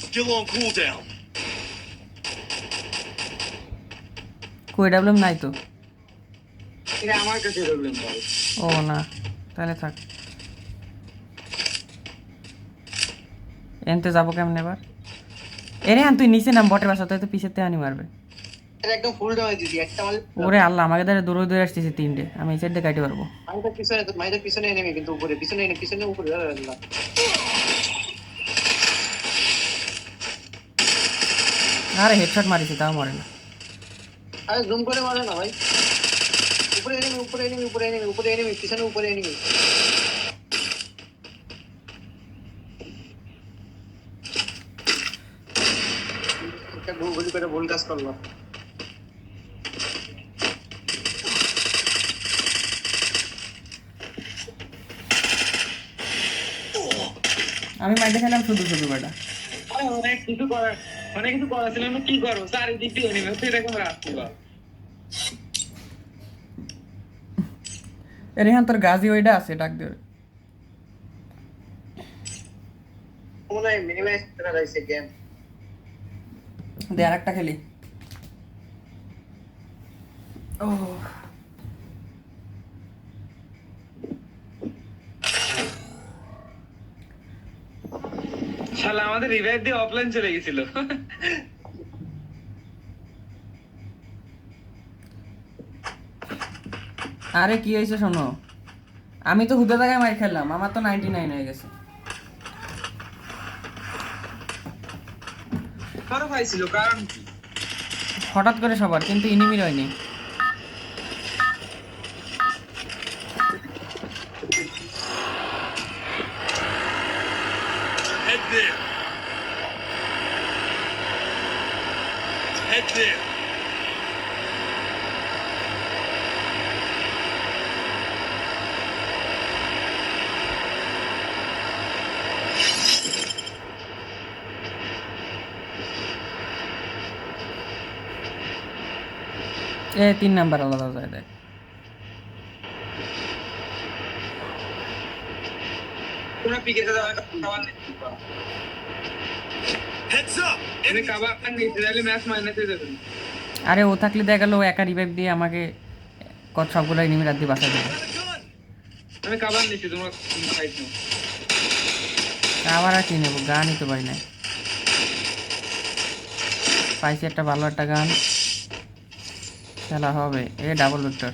Still on cooldown. কই ডাবলুম নাই তো। এটা আমার কাছে প্রবলেম ভাই। ও না, তাহলে থাক। এনতে যাবো কেমনে এবার? এরে তুই নিচে নাম, বটের বাসা তো পিছেতে আনি মারবে। এটা একদম ফুল ড্যামেজ দিছি একটা মারলে। ওরে আল্লাহ, আমাকে ধরে দৌড়ে দৌড়ে আসতেছে তিনটে, আমি এই সাইড দিয়ে কাটতে পারবো। মাইদের পিছনে এনিমি কিন্তু উপরে পিছনে উপরে আল্লাহ। আরে হেডশট মারিছে তাও মরে না। আরে জুম করে মারো না ভাই। উপরে এনিমি পিছনে উপরে এনিমি। একটা গুলি করে ভুল কাজ করলো। আমি মাইতে খেলাম শুধু শুধু বেটা। অনেক কিছু করা ছিল, আমি কি করবো? চারিদিক দিয়ে এনিমি হচ্ছে, এরকম রাস্তা। রেহান তোর গাজি ওইটা আছে, ডাক দে। মনে হয় মিনিমাইজ করা হয়েছে গেম। দে আরেকটা খেলি। ও শালা আমাদের রিভাইভ দিয়ে অফলাইন চলে গেছিল। আরে কি হয়েছে শোনো, আমি তো হুদা জায়গায় মার খেললাম, আমার তো 99 হয়ে গেছে। বড় ভাই ছিল, কারণ কি? হঠাৎ করে সবার, কিন্তু ইনিমির হয়নি। Head there. Head there. A 3 number আলাদা যায় দেখ। তোমরা পিকে যাওয়ার খাবার নেই। Heads up. এনে খাবার নিতে গেলে ম্যাচ মাইনাসে যাবে। আরে ও থাকলে দেখা গেল একা রিভাইভ দিয়ে আমাকে কত সবগুলো এনিমি রাত দিয়ে বাঁচা দেবে। Got a gun. আমি খাবার নিচ্ছি, তোমরা ফাইট নাও। আবার আর কি নেবো, গানই তো পাই নাই। পাইছি একটা ভালো একটা গান, খেলা হবে। এ ডাবল ভেক্টর।